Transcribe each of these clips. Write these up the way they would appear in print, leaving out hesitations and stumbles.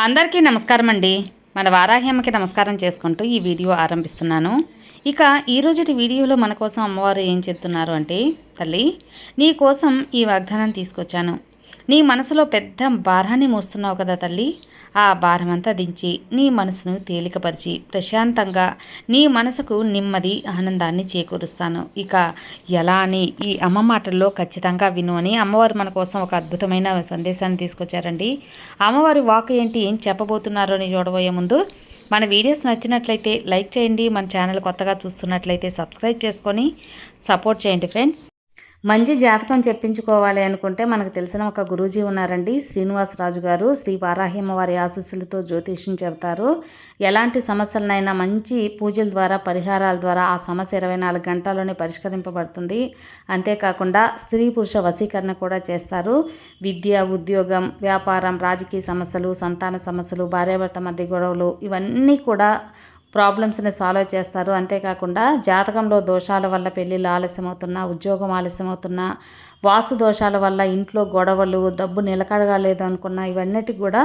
అందరికీ నమస్కారం అండి. మన వారాహ్యమ్మకి నమస్కారం చేసుకుంటూ ఈ వీడియో ఆరంభిస్తున్నాను. ఇక ఈరోజుటి వీడియోలో మన కోసం అమ్మవారు ఏం చెప్తున్నారు అంటే, తల్లి నీ కోసం ఈ వాగ్దానం తీసుకొచ్చాను. నీ మనసులో పెద్ద భారాన్ని మోస్తున్నావు కదా తల్లి, ఆ భారమంతా దించి నీ మనసును తేలికపరిచి ప్రశాంతంగా నీ మనసుకు నెమ్మది ఆనందాన్ని చేకూరుస్తాను. ఇక ఎలా అని ఈ అమ్మ మాటల్లో ఖచ్చితంగా విను అని అమ్మవారు మన కోసం ఒక అద్భుతమైన సందేశాన్ని తీసుకొచ్చారండి. అమ్మవారి వాక్ ఏంటి, ఏం చెప్పబోతున్నారో అని చూడబోయే ముందు మన వీడియోస్ నచ్చినట్లయితే లైక్ చేయండి. మన ఛానల్ కొత్తగా చూస్తున్నట్లయితే సబ్స్క్రైబ్ చేసుకొని సపోర్ట్ చేయండి ఫ్రెండ్స్. మంచి జాతకం చెప్పించుకోవాలి అనుకుంటే మనకు తెలిసిన ఒక గురూజీ ఉన్నారండి, శ్రీనివాసరాజు గారు. శ్రీ వారాహ్యమ్మ వారి ఆశీస్సులతో జ్యోతిష్యం చెబుతారు. ఎలాంటి సమస్యలనైనా మంచి పూజల ద్వారా, పరిహారాల ద్వారా ఆ సమస్య 24 గంటల్లోనే పరిష్కరింపబడుతుంది. అంతేకాకుండా స్త్రీ పురుష వశీకరణ కూడా చేస్తారు. విద్య, ఉద్యోగం, వ్యాపారం, రాజకీయ సమస్యలు, సంతాన సమస్యలు, భార్యాభర్త మధ్య గొడవలు, ఇవన్నీ కూడా ప్రాబ్లమ్స్ని సాల్వ్ చేస్తారు. అంతేకాకుండా జాతకంలో దోషాల వల్ల పెళ్ళిళ్ళు ఆలస్యమవుతున్నా, ఉద్యోగం ఆలస్యమవుతున్నా, వాస్తు దోషాల వల్ల ఇంట్లో గొడవలు, డబ్బు నిలకడగా లేదు అనుకున్నా, ఇవన్నిటికి కూడా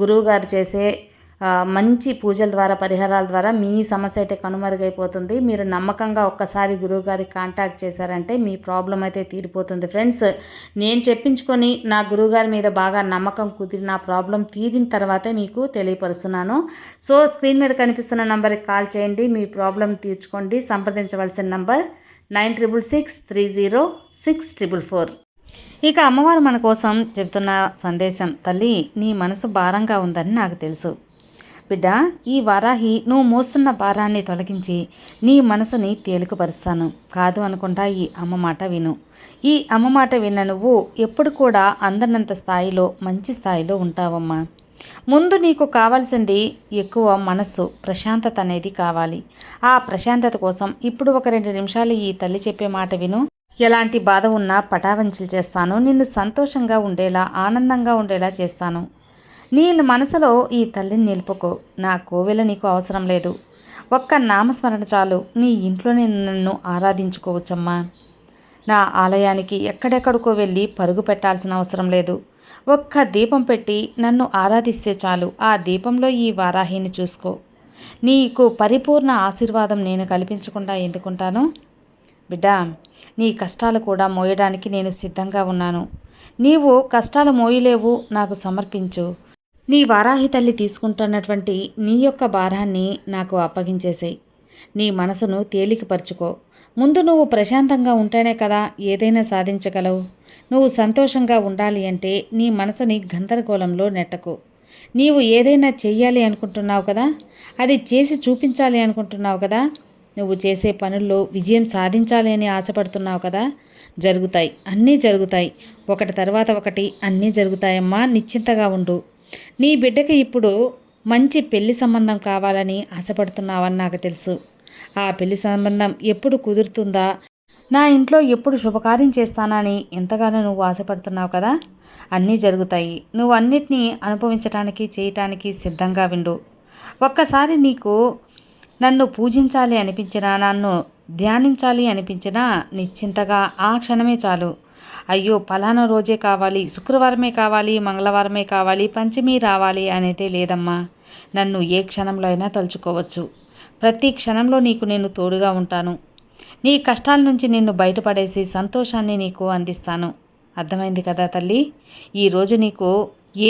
గురువుగారు చేసే మంచి పూజల ద్వారా, పరిహారాల ద్వారా మీ సమస్య అయితే కనుమరుగైపోతుంది. మీరు నమ్మకంగా ఒక్కసారి గురువుగారికి కాంటాక్ట్ చేశారంటే మీ ప్రాబ్లం అయితే తీరిపోతుంది ఫ్రెండ్స్. నేను చెప్పించుకొని నా గురువుగారి మీద బాగా నమ్మకం కుదిరి నా ప్రాబ్లం తీరిన తర్వాతే మీకు తెలియపరుస్తున్నాను. సో స్క్రీన్ మీద కనిపిస్తున్న నంబర్కి కాల్ చేయండి, మీ ప్రాబ్లం తీర్చుకోండి. సంప్రదించవలసిన నంబర్ 9663064444. ఇక అమ్మవారు మన కోసం చెబుతున్న సందేశం, తల్లి నీ మనసు భారంగా ఉందని నాకు తెలుసు బిడ్డ. ఈ వారాహి నువ్వు మోస్తున్న భారాన్ని తొలగించి నీ మనసుని తేలికపరుస్తాను. కాదు అనుకుంటా ఈ అమ్మ మాట విను. ఈ అమ్మ మాట విన్న నువ్వు ఎప్పుడు కూడా అందరినంత స్థాయిలో, మంచి స్థాయిలో ఉంటావమ్మా. ముందు నీకు కావాల్సింది ఎక్కువ మనస్సు ప్రశాంతత అనేది కావాలి. ఆ ప్రశాంతత కోసం ఇప్పుడు ఒక 2 నిమిషాలు ఈ తల్లి చెప్పే మాట విను. ఎలాంటి బాధ ఉన్నా పటావంచలు చేస్తాను. నిన్ను సంతోషంగా ఉండేలా, ఆనందంగా ఉండేలా చేస్తాను. నీ మనసులో ఈ తల్లిని నిలుపుకో. నా కోవెల నీకు అవసరం లేదు. ఒక్క నామస్మరణ చాలు. నీ ఇంట్లోనే నన్ను ఆరాధించుకోవచ్చమ్మా. నా ఆలయానికి ఎక్కడెక్కడికో వెళ్ళి పరుగు పెట్టాల్సిన అవసరం లేదు. ఒక్క దీపం పెట్టి నన్ను ఆరాధిస్తే చాలు. ఆ దీపంలో ఈ వారాహిని చూసుకో. నీకు పరిపూర్ణ ఆశీర్వాదం నేను కల్పించకుండా ఎందుకుంటాను బిడ్డా. నీ కష్టాలు కూడా మోయడానికి నేను సిద్ధంగా ఉన్నాను. నీవు కష్టాలు మోయలేవు, నాకు సమర్పించు. నీ వారాహి తల్లి తీసుకుంటున్నటువంటి నీ యొక్క భారాన్ని నాకు అప్పగించేసేయి. నీ మనసును తేలికపరుచుకో. ముందు నువ్వు ప్రశాంతంగా ఉంటేనే కదా ఏదైనా సాధించగలవు. నువ్వు సంతోషంగా ఉండాలి అంటే నీ మనసుని గందరగోళంలో నెట్టకు. నీవు ఏదైనా చెయ్యాలి అనుకుంటున్నావు కదా, అది చేసి చూపించాలి అనుకుంటున్నావు కదా, నువ్వు చేసే పనుల్లో విజయం సాధించాలి అని ఆశపడుతున్నావు కదా, జరుగుతాయి, అన్నీ జరుగుతాయి. ఒకటి తర్వాత ఒకటి అన్నీ జరుగుతాయమ్మా. నిశ్చింతగా ఉండు. నీ బిడ్డకి ఇప్పుడు మంచి పెళ్లి సంబంధం కావాలని ఆశపడుతున్నావని నాకు తెలుసు. ఆ పెళ్లి సంబంధం ఎప్పుడు కుదురుతుందా, నా ఇంట్లో ఎప్పుడు శుభకార్యం చేస్తానని ఎంతగానో నువ్వు ఆశపడుతున్నావు కదా, అన్నీ జరుగుతాయి. నువ్వు అన్నిటినీ అనుభవించటానికి, చేయటానికి సిద్ధంగా విండు. ఒక్కసారి నీకు నన్ను పూజించాలి అనిపించినా, నన్ను ధ్యానించాలి అనిపించినా నిశ్చింతగా ఆ క్షణమే చాలు. అయ్యో పలానా రోజే కావాలి, శుక్రవారమే కావాలి, మంగళవారమే కావాలి, పంచమి రావాలి అనేది లేదమ్మా. నన్ను ఏ క్షణంలో అయినా తలుచుకోవచ్చు. ప్రతి క్షణంలో నీకు నేను తోడుగా ఉంటాను. నీ కష్టాల నుంచి నిన్ను బయటపడేసి సంతోషాన్ని నీకు అందిస్తాను. అర్థమైంది కదా తల్లి. ఈరోజు నీకు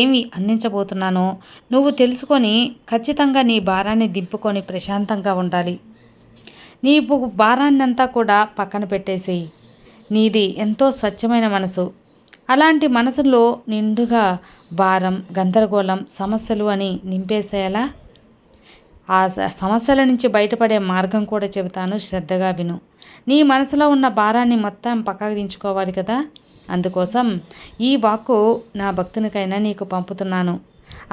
ఏమి అందించబోతున్నానో నువ్వు తెలుసుకొని ఖచ్చితంగా నీ భారాన్ని దింపుకొని ప్రశాంతంగా ఉండాలి. నీ భారాన్నంతా కూడా పక్కన పెట్టేసేయి. నీది ఎంతో స్వచ్ఛమైన మనసు. అలాంటి మనసులో నిండుగా భారం, గందరగోళం, సమస్యలు అని నింపేసేలా ఆ సమస్యల నుంచి బయటపడే మార్గం కూడా చెబుతాను, శ్రద్ధగా విను. నీ మనసులో ఉన్న భారాన్ని మొత్తం పక్కకు దించుకోవాలి కదా, అందుకోసం ఈ వాక్కు నా భక్తునికైనా నీకు పంపుతున్నాను.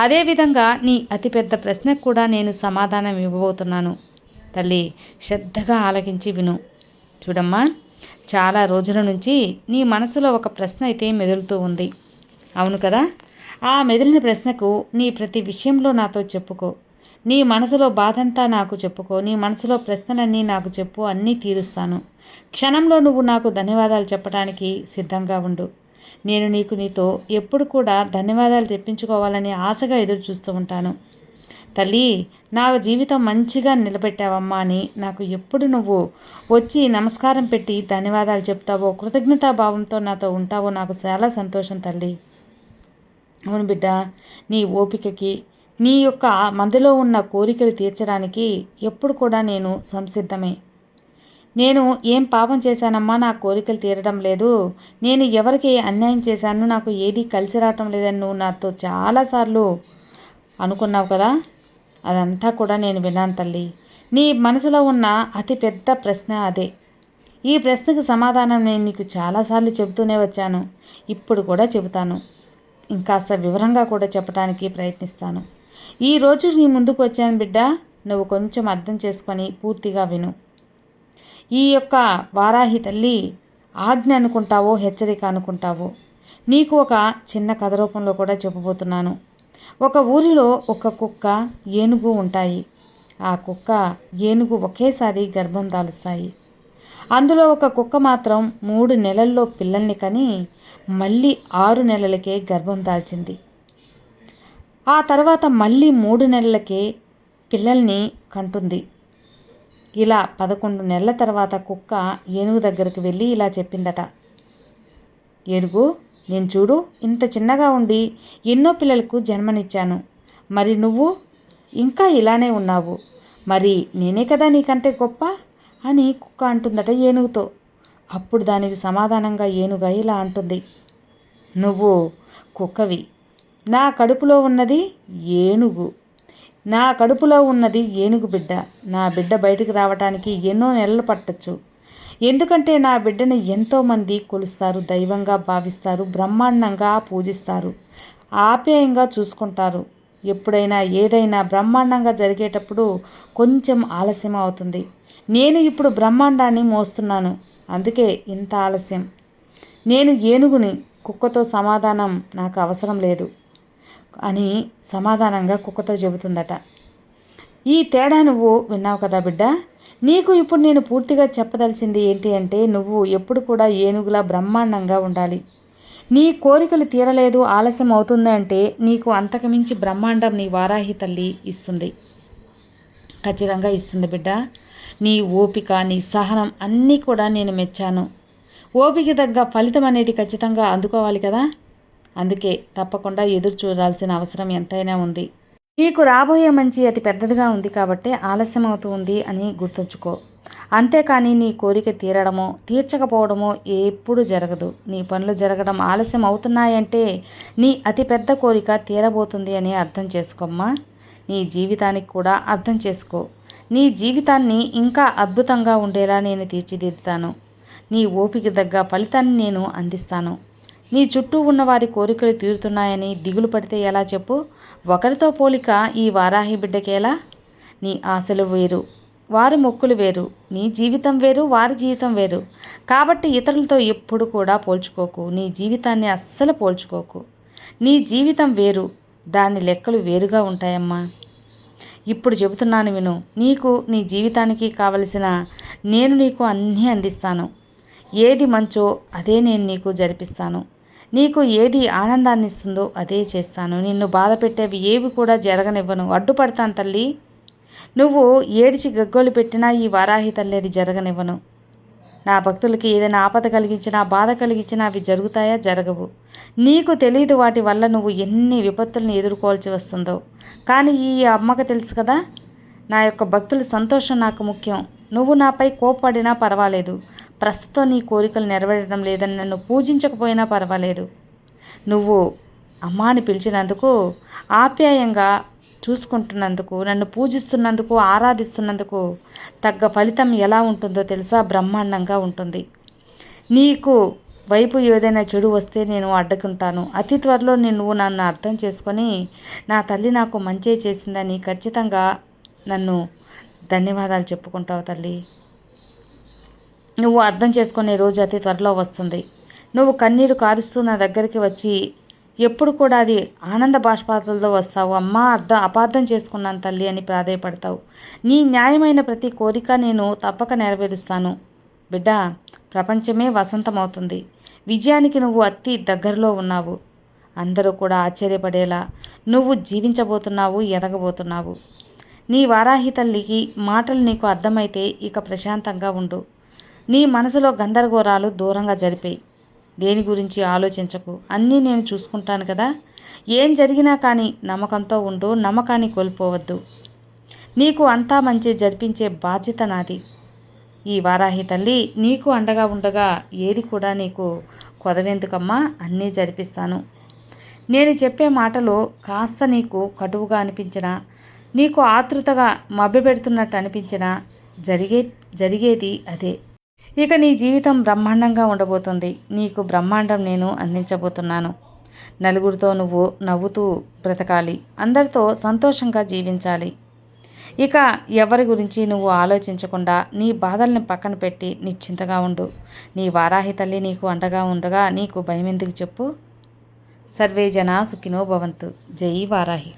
అదేవిధంగా నీ అతిపెద్ద ప్రశ్నకు కూడా నేను సమాధానం ఇవ్వబోతున్నాను. తల్లి శ్రద్ధగా ఆలకించి విను. చూడమ్మా, చాలా రోజుల నుంచి నీ మనసులో ఒక ప్రశ్న అయితే మెదులుతూ ఉంది, అవును కదా. ఆ మెదిలిన ప్రశ్నకు నీ ప్రతి విషయంలో నాతో చెప్పుకో. నీ మనసులో బాధంతా నాకు చెప్పుకో. నీ మనసులో ప్రశ్నలన్నీ నాకు చెప్పు, అన్నీ తీరుస్తాను. క్షణంలో నువ్వు నాకు ధన్యవాదాలు చెప్పడానికి సిద్ధంగా ఉండు. నేను నీతో ఎప్పుడు కూడా ధన్యవాదాలు తెప్పించుకోవాలని ఆశగా ఎదురు చూస్తూ ఉంటాను. తల్లి, నా జీవితం మంచిగా నిలబెట్టావమ్మా అని నాకు ఎప్పుడు నువ్వు వచ్చి నమస్కారం పెట్టి ధన్యవాదాలు చెప్తావో, కృతజ్ఞతాభావంతో నాతో ఉంటావో నాకు చాలా సంతోషం తల్లి. అవును బిడ్డ, నీ ఓపికకి, నీ యొక్క మనసులో ఉన్న కోరికలు తీర్చడానికి ఎప్పుడు కూడా నేను సంసిద్ధమే. నేను ఏం పాపం చేశానమ్మా నా కోరికలు తీరడం లేదు, నేను ఎవరికి అన్యాయం చేశాను, నాకు ఏది కలిసి రావటం లేదని నువ్వు నాతో చాలాసార్లు అనుకున్నావు కదా. అదంతా కూడా నేను విన్నాను తల్లి. నీ మనసులో ఉన్న అతి పెద్ద ప్రశ్న అదే. ఈ ప్రశ్నకు సమాధానం నేను నీకు చాలాసార్లు చెబుతూనే వచ్చాను, ఇప్పుడు కూడా చెబుతాను. ఇంకాస్త వివరంగా కూడా చెప్పడానికి ప్రయత్నిస్తాను. ఈరోజు నీ ముందుకు వచ్చాను బిడ్డ, నువ్వు కొంచెం అర్థం చేసుకొని పూర్తిగా విను. ఈ యొక్క వారాహి తల్లి ఆజ్ఞ అనుకుంటావో హెచ్చరిక అనుకుంటావో, నీకు ఒక చిన్న కథ రూపంలో కూడా చెప్పబోతున్నాను. ఒక ఊరిలో ఒక కుక్క, ఏనుగు ఉంటాయి. ఆ కుక్క, ఏనుగు ఒకేసారి గర్భం దాలుస్తాయి. అందులో ఒక కుక్క మాత్రం 3 నెలల్లో పిల్లల్ని కని మళ్ళీ 6 నెలలకే గర్భం దాల్చింది. ఆ తర్వాత మళ్ళీ 3 నెలలకే పిల్లల్ని కంటుంది. ఇలా 11 నెలల తర్వాత కుక్క ఏనుగు దగ్గరికి వెళ్ళి ఇలా చెప్పిందట. ఏనుగు, నేను చూడు, ఇంత చిన్నగా ఉండి ఎన్నో పిల్లలకు జన్మనిచ్చాను. మరి నువ్వు ఇంకా ఇలానే ఉన్నావు. మరి నేనే కదా నీకంటే గొప్ప అని కుక్క అంటుందట ఏనుగుతో. అప్పుడు దానికి సమాధానంగా ఏనుగ ఇలా అంటుంది, నువ్వు కుక్కవి, నా కడుపులో ఉన్నది ఏనుగు. నా కడుపులో ఉన్నది ఏనుగు బిడ్డ. నా బిడ్డ బయటికి రావడానికి ఎన్నో నెలలు పట్టచ్చు. ఎందుకంటే నా బిడ్డను ఎంతోమంది కొలుస్తారు, దైవంగా భావిస్తారు, బ్రహ్మాండంగా పూజిస్తారు, ఆప్యాయంగా చూసుకుంటారు. ఎప్పుడైనా ఏదైనా బ్రహ్మాండంగా జరిగేటప్పుడు కొంచెం ఆలస్యం అవుతుంది. నేను ఇప్పుడు బ్రహ్మాండాన్ని మోస్తున్నాను, అందుకే ఇంత ఆలస్యం. నేను ఏనుగుని, కుక్కతో సమాధానం నాకు అవసరం లేదు అని సమాధానంగా కుక్కతో చెబుతుందట. ఈ తేడా నువ్వు విన్నావు కదా బిడ్డ. నీకు ఇప్పుడు నేను పూర్తిగా చెప్పదలిచింది ఏంటి అంటే, నువ్వు ఎప్పుడు కూడా ఏనుగులా బ్రహ్మాండంగా ఉండాలి. నీ కోరికలు తీరలేదు, ఆలస్యం అవుతుంది అంటే నీకు అంతకుమించి బ్రహ్మాండం నీ వారాహి తల్లి ఇస్తుంది, ఖచ్చితంగా ఇస్తుంది బిడ్డ. నీ ఓపిక, నీ సహనం అన్నీ కూడా నేను మెచ్చాను. ఓపిక తగ్గ ఫలితం అనేది ఖచ్చితంగా అందుకోవాలి కదా. అందుకే తప్పకుండా ఎదురు చూడాల్సిన అవసరం ఎంతైనా ఉంది. నీకు రాబోయే మంచి అతి పెద్దదిగా ఉంది కాబట్టి ఆలస్యం అవుతుంది అని గుర్తుంచుకో. అంతేకాని నీ కోరిక తీరడమో తీర్చకపోవడమో ఎప్పుడు జరగదు. నీ పనులు జరగడం ఆలస్యం అవుతున్నాయంటే నీ అతిపెద్ద కోరిక తీరబోతుంది అని అర్థం చేసుకోమ్మా. నీ జీవితానికి కూడా అర్థం చేసుకో. నీ జీవితాన్ని ఇంకా అద్భుతంగా ఉండేలా నేను తీర్చిదిద్దుతాను. నీ ఓపిక తగ్గ ఫలితాన్ని నేను అందిస్తాను. నీ చుట్టూ ఉన్న వారి కోరికలు తీరుతున్నాయని దిగులు పడితే ఎలా చెప్పు. ఒకరితో పోలిక ఈ వారాహి బిడ్డకేలా. నీ ఆశలు వేరు, వారి మొక్కులు వేరు. నీ జీవితం వేరు, వారి జీవితం వేరు. కాబట్టి ఇతరులతో ఎప్పుడు కూడా పోల్చుకోకు. నీ జీవితాన్ని అస్సలు పోల్చుకోకు. నీ జీవితం వేరు, దాని లెక్కలు వేరుగా ఉంటాయమ్మా. ఇప్పుడు చెబుతున్నాను విను. నీకు నీ జీవితానికి కావలసిన నేను నీకు అన్నీ అందిస్తాను. ఏది మంచో అదే నేను నీకు జరిపిస్తాను. నీకు ఏది ఆనందాన్ని ఇస్తుందో అదే చేస్తాను. నిన్ను బాధ పెట్టేవి ఏవి కూడా జరగనివ్వను, అడ్డుపడతాను తల్లి. నువ్వు ఏడిచి గగ్గోలు పెట్టినా ఈ వారాహి తల్లి అది జరగనివ్వను. నా భక్తులకి ఏదైనా ఆపద కలిగించినా, బాధ కలిగించినా అవి జరుగుతాయా? జరగవు. నీకు తెలియదు వాటి వల్ల నువ్వు ఎన్ని విపత్తులను ఎదుర్కోవాల్సి వస్తుందో. కానీ ఈ అమ్మకు తెలుసు కదా, నా యొక్క భక్తుల సంతోషం నాకు ముఖ్యం. నువ్వు నాపై కోప్పడినా పర్వాలేదు, ప్రస్తుతం నీ కోరికలు నెరవేరడం లేదని నన్ను పూజించకపోయినా పర్వాలేదు. నువ్వు అమ్మ అని పిలిచినందుకు, ఆప్యాయంగా చూసుకుంటున్నందుకు, నన్ను పూజిస్తున్నందుకు, ఆరాధిస్తున్నందుకు తగ్గ ఫలితం ఎలా ఉంటుందో తెలుసా? బ్రహ్మాండంగా ఉంటుంది. నీకు వైపు ఏదైనా చెడు వస్తే నేను అడ్డుకుంటాను. అతి త్వరలో నువ్వు నన్ను అర్థం చేసుకొని నా తల్లి నాకు మంచి చేసిందని ఖచ్చితంగా నన్ను ధన్యవాదాలు చెప్పుకుంటావు తల్లి. నువ్వు అర్థం చేసుకునే రోజు అతి త్వరలో వస్తుంది. నువ్వు కన్నీరు కారుస్తూ నా దగ్గరికి వచ్చి ఎప్పుడు కూడా అది ఆనంద బాష్పాలతో వస్తావు. అమ్మా, అపార్థం చేసుకున్నాను తల్లి అని ప్రాధేయపడతావు. నీ న్యాయమైన ప్రతి కోరిక నేను తప్పక నెరవేరుస్తాను బిడ్డ. ప్రపంచమే వసంతమవుతుంది. విజయానికి నువ్వు అతి దగ్గరలో ఉన్నావు. అందరూ కూడా ఆశ్చర్యపడేలా నువ్వు జీవించబోతున్నావు, ఎదగబోతున్నావు. నీ వారాహి తల్లికి మాటలు నీకు అర్థమైతే ఇక ప్రశాంతంగా ఉండు. నీ మనసులో గందరగోళాలు దూరంగా జరిపేయి. దేని గురించి ఆలోచించకు. అన్నీ నేను చూసుకుంటాను కదా. ఏం జరిగినా కానీ నమ్మకంతో ఉండు. నమ్మకాన్ని కోల్పోవద్దు. నీకు అంతా మంచి జరిపించే బాధ్యత నాది. ఈ వారాహి తల్లి నీకు అండగా ఉండగా ఏది కూడా నీకు కొదవెందుకమ్మా, అన్నీ జరిపిస్తాను. నేను చెప్పే మాటలు కాస్త నీకు కటువుగా అనిపించినా, నీకు ఆతృతగా మభ్యపెడుతున్నట్టు అనిపించినా జరిగేది అదే. ఇక నీ జీవితం బ్రహ్మాండంగా ఉండబోతుంది. నీకు బ్రహ్మాండం నేను అందించబోతున్నాను. నలుగురితో నువ్వు నవ్వుతూ బ్రతకాలి. అందరితో సంతోషంగా జీవించాలి. ఇక ఎవరి గురించి నువ్వు ఆలోచించకుండా నీ బాధల్ని పక్కన పెట్టి నిశ్చింతగా ఉండు. నీ వారాహి తల్లి నీకు అండగా ఉండగా నీకు భయం ఎందుకు చెప్పు. సర్వే జనా సుఖినో భవంతు. జై వారాహి.